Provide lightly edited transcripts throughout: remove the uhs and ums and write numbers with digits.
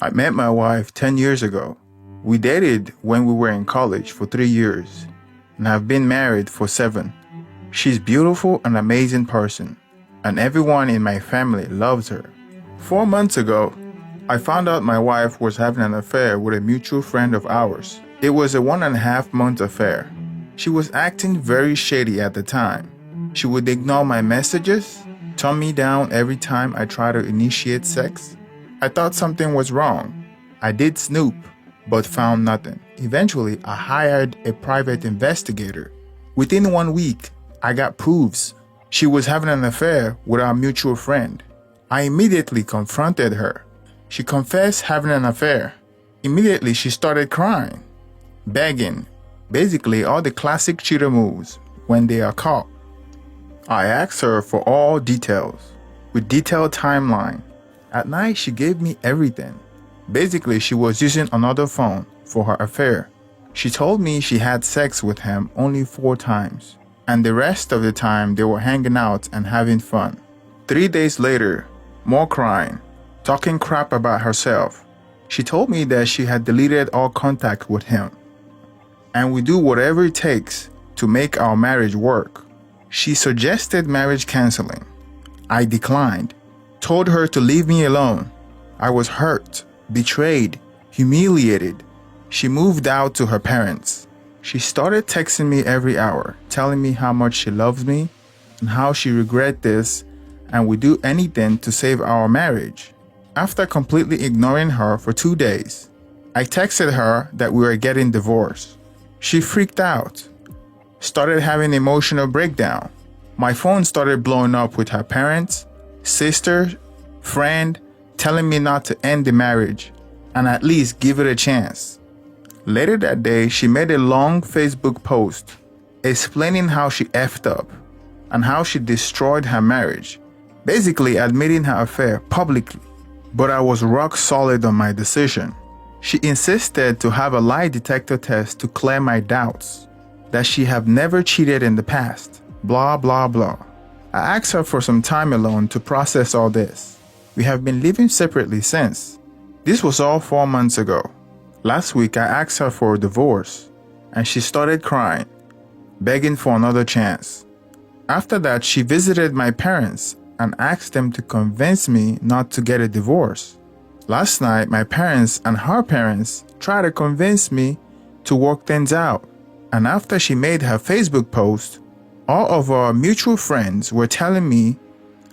I met my wife 10 years ago. We dated when we were in college for 3 years and have been married for 7. She's beautiful and amazing person, and everyone in my family loves her. 4 months ago, I found out my wife was having an affair with a mutual friend of ours. It was a 1.5-month affair. She was acting very shady at the time. She would ignore my messages, turn me down every time I tried to initiate sex. I thought something was wrong. I did snoop, but found nothing. Eventually, I hired a private investigator. Within 1 week, I got proofs. She was having an affair with our mutual friend. I immediately confronted her. She confessed having an affair. Immediately, she started crying, begging, basically all the classic cheater moves when they are caught. I asked her for all details, with detailed timeline. At night, she gave me everything. Basically, she was using another phone for her affair. She told me she had sex with him only 4 times, and the rest of the time they were hanging out and having fun. 3 days later, more crying, talking crap about herself. She told me that she had deleted all contact with him, and we do whatever it takes to make our marriage work. She suggested marriage counseling. I declined, told her to leave me alone. I was hurt, betrayed, humiliated. She moved out to her parents. She started texting me every hour, telling me how much she loves me and how she regrets this and would do anything to save our marriage. After completely ignoring her for 2 days, I texted her that we were getting divorced. She freaked out, started having emotional breakdown. My phone started blowing up with her parents, sister, friend, telling me not to end the marriage and at least give it a chance. Later that day, she made a long Facebook post explaining how she effed up and how she destroyed her marriage, basically admitting her affair publicly. But I was rock solid on my decision. She insisted to have a lie detector test to clear my doubts, that she had never cheated in the past, blah blah blah. I asked her for some time alone to process all this. We have been living separately since. This was all 4 months ago. Last week I asked her for a divorce, and she started crying, begging for another chance. After that, she visited my parents and asked them to convince me not to get a divorce. Last night, my parents and her parents tried to convince me to work things out. And after she made her Facebook post, all of our mutual friends were telling me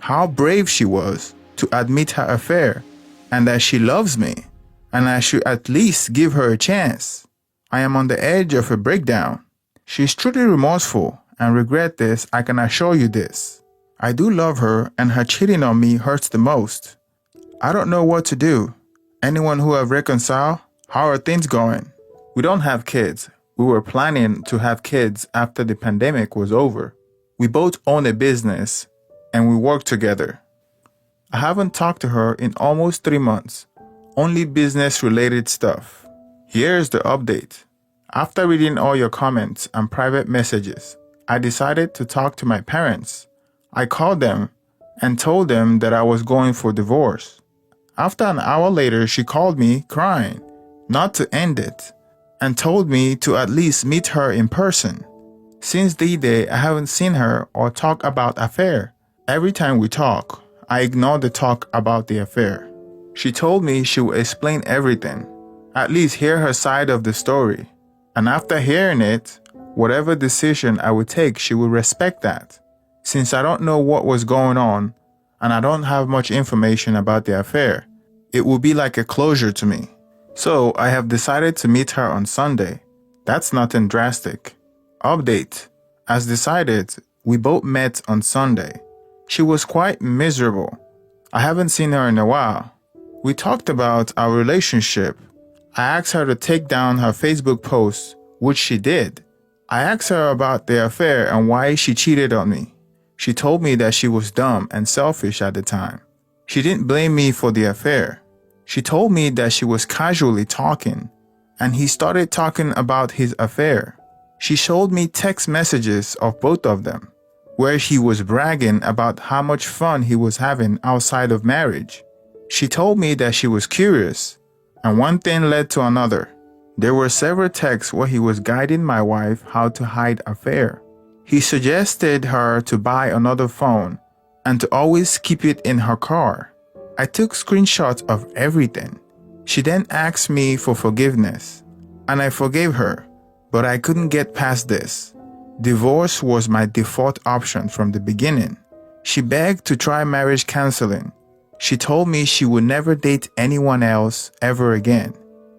how brave she was to admit her affair and that she loves me and I should at least give her a chance. I am on the edge of a breakdown. She's truly remorseful and regret this, I can assure you this. I do love her and her cheating on me hurts the most. I don't know what to do. Anyone who have reconciled? How are things going? We don't have kids. We were planning to have kids after the pandemic was over. We both own a business and we work together. I haven't talked to her in almost 3 months. Only business related stuff. Here's the update. After reading all your comments and private messages, I decided to talk to my parents. I called them and told them that I was going for divorce. After an hour later, she called me crying, not to end it, and told me to at least meet her in person. Since the day, I haven't seen her or talked about affair. Every time we talk, I ignore the talk about the affair. She told me she would explain everything, at least hear her side of the story. And after hearing it, whatever decision I would take, she would respect that. Since I don't know what was going on, and I don't have much information about the affair, it will be like a closure to me. So I have decided to meet her on Sunday. That's nothing drastic. Update. As decided, we both met on Sunday. She was quite miserable. I haven't seen her in a while. We talked about our relationship. I asked her to take down her Facebook post, which she did. I asked her about the affair and why she cheated on me. She told me that she was dumb and selfish at the time. She didn't blame me for the affair. She told me that she was casually talking, and he started talking about his affair. She showed me text messages of both of them, where he was bragging about how much fun he was having outside of marriage. She told me that she was curious And one thing led to another. There were several texts where he was guiding my wife how to hide affair. He suggested her to buy another phone and to always keep it in her car. I took screenshots of everything. She then asked me for forgiveness, and I forgave her, but I couldn't get past this. Divorce was my default option from the beginning. She begged to try marriage counseling. She told me she would never date anyone else ever again.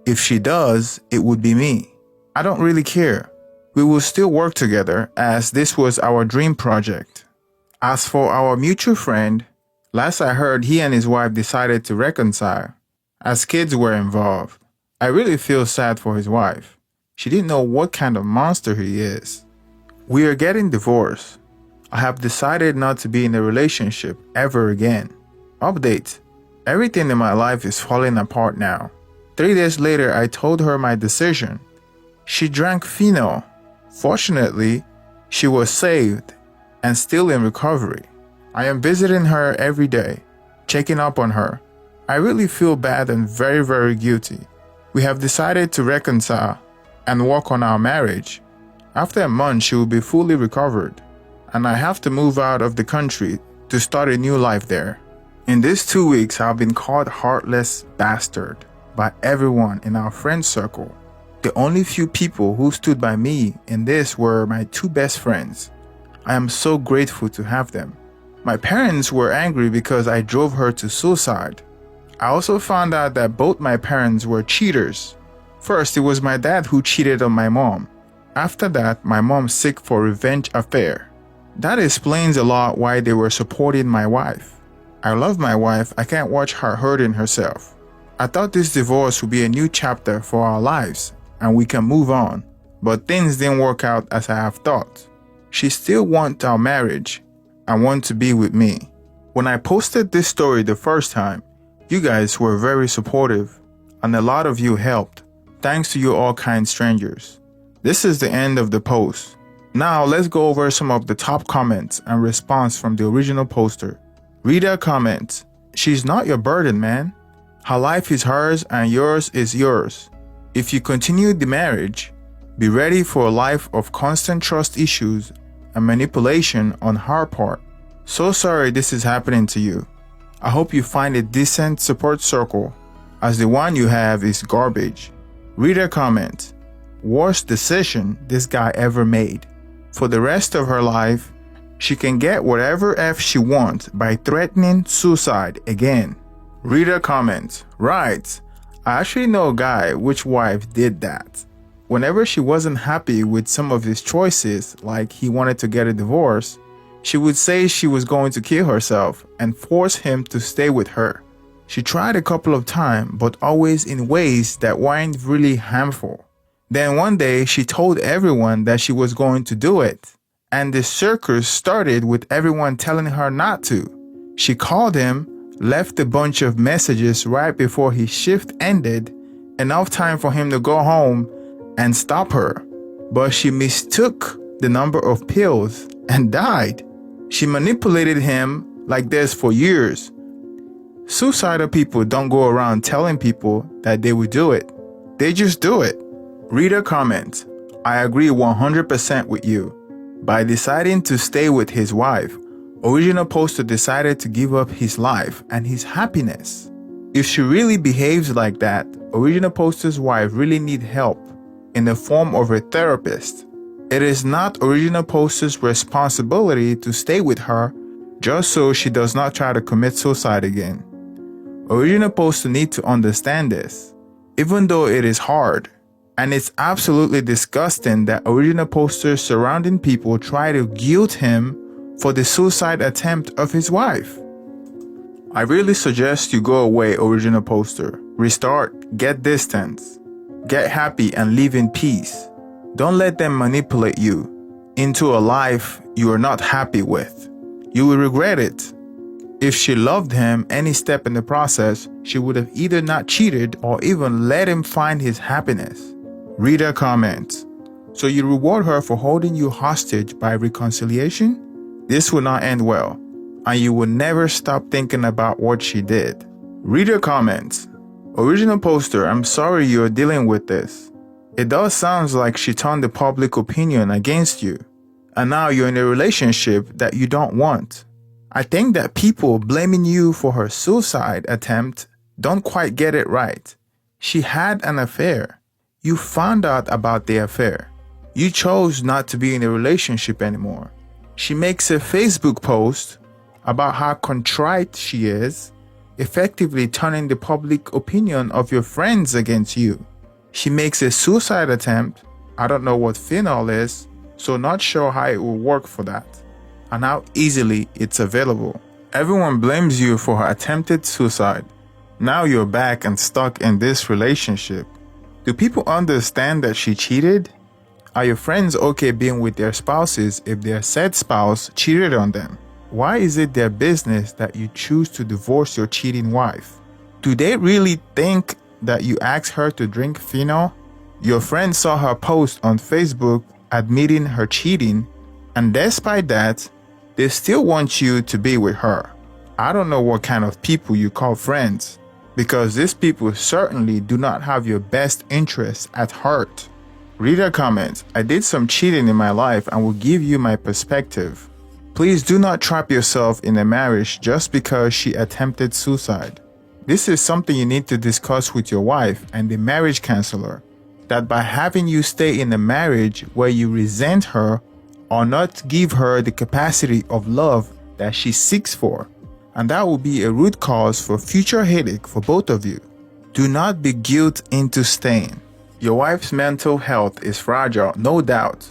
If she does, it would be me. I don't really care. We will still work together as this was our dream project. As for our mutual friend, last I heard he and his wife decided to reconcile, as kids were involved. I really feel sad for his wife. She didn't know what kind of monster he is. We are getting divorced. I have decided not to be in a relationship ever again. Update. Everything in my life is falling apart now. 3 days later, I told her my decision. She drank phenol. Fortunately, she was saved and still in recovery. I am visiting her every day, checking up on her. I really feel bad and very, very guilty. We have decided to reconcile and work on our marriage. After a month, she will be fully recovered, and I have to move out of the country to start a new life there. In these 2 weeks, I've been called heartless bastard by everyone in our friend circle. The only few people who stood by me in this were my 2 best friends. I am so grateful to have them. My parents were angry because I drove her to suicide. I also found out that both my parents were cheaters. First, it was my dad who cheated on my mom. After that, my mom sick for revenge affair. That explains a lot why they were supporting my wife. I love my wife. I can't watch her hurting herself. I thought this divorce would be a new chapter for our lives and we can move on, but things didn't work out as I have thought. She still wants our marriage and wants to be with me. When I posted this story the first time, you guys were very supportive and a lot of you helped. Thanks to you all kind strangers. This is the end of the post. Now let's go over some of the top comments and response from the original poster. Reader comments, "She's not your burden, man. Her life is hers and yours is yours. If you continue the marriage, be ready for a life of constant trust issues and manipulation on her part. So sorry this is happening to you. I hope you find a decent support circle, as the one you have is garbage." Reader comment, "Worst decision this guy ever made. For the rest of her life, she can get whatever F she wants by threatening suicide again." Reader comment, "Right, I actually know a guy which wife did that. Whenever she wasn't happy with some of his choices, like he wanted to get a divorce, she would say she was going to kill herself and force him to stay with her. She tried a couple of times, but always in ways that weren't really harmful. Then one day she told everyone that she was going to do it, and the circus started with everyone telling her not to. She called him, left a bunch of messages right before his shift ended, enough time for him to go home and stop her. But she mistook the number of pills and died. She manipulated him like this for years. Suicidal people don't go around telling people that they will do it. They just do it." Reader comment, "I agree 100% with you. By deciding to stay with his wife, original poster decided to give up his life and his happiness. If she really behaves like that, original poster's wife really need help in the form of a therapist. It is not original poster's responsibility to stay with her just so she does not try to commit suicide again. Original poster need to understand this, even though it is hard. And it's absolutely disgusting that original poster's surrounding people try to guilt him for the suicide attempt of his wife. I really suggest you go away, original poster. Restart, get distance, get happy and live in peace. Don't let them manipulate you into a life you are not happy with. You will regret it. If she loved him any step in the process, she would have either not cheated or even let him find his happiness." Reader comment, "So you reward her for holding you hostage by reconciliation? This will not end well, and you will never stop thinking about what she did." Reader comment, Original poster, I'm sorry you're dealing with this. It does sound like she turned the public opinion against you, and now you're in a relationship that you don't want. I think that people blaming you for her suicide attempt don't quite get it right. She had an affair. You found out about the affair. You chose not to be in a relationship anymore. She makes a Facebook post about how contrite she is, effectively turning the public opinion of your friends against you. She makes a suicide attempt. I don't know what phenol is, so not sure how it will work for that, and how easily it's available. Everyone blames you for her attempted suicide. Now you're back and stuck in this relationship. Do people understand that she cheated? Are your friends okay being with their spouses if their said spouse cheated on them? Why is it their business that you choose to divorce your cheating wife? Do they really think that you asked her to drink phenol? Your friend saw her post on Facebook admitting her cheating, and despite that, they still want you to be with her. I don't know what kind of people you call friends, because these people certainly do not have your best interests at heart. Reader comments, I did some cheating in my life and will give you my perspective. Please do not trap yourself in a marriage just because she attempted suicide. This is something you need to discuss with your wife and the marriage counselor, that by having you stay in a marriage where you resent her or not give her the capacity of love that she seeks for, and that will be a root cause for future headache for both of you. Do not be guilt into staying. Your wife's mental health is fragile, no doubt,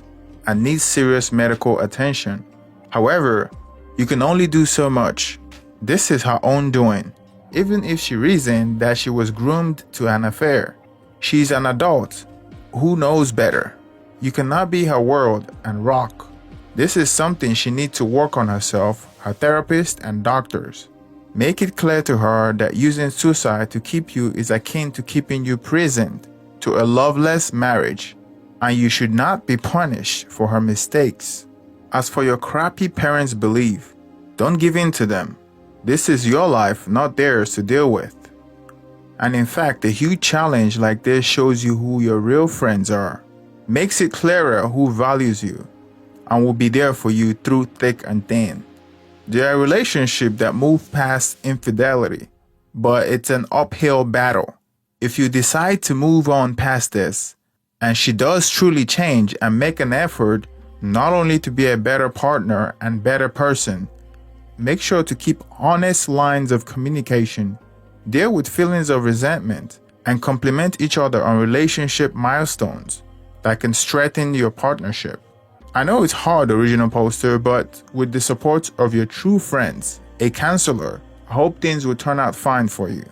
and needs serious medical attention. However, you can only do so much. This is her own doing. Even if she reasoned that she was groomed to an affair, she's an adult who knows better. You cannot be her world and rock. This is something she needs to work on herself, her therapist, and doctors. Make it clear to her that using suicide to keep you is akin to keeping you prisoned to a loveless marriage, and you should not be punished for her mistakes. As for your crappy parents' belief, don't give in to them. This is your life, not theirs to deal with. And in fact, a huge challenge like this shows you who your real friends are, makes it clearer who values you, and will be there for you through thick and thin. They are a relationship that move past infidelity, but it's an uphill battle. If you decide to move on past this, and she does truly change and make an effort not only to be a better partner and better person, make sure to keep honest lines of communication, deal with feelings of resentment, and compliment each other on relationship milestones that can strengthen your partnership. I know it's hard, original poster, but with the support of your true friends, a counselor, I hope things will turn out fine for you.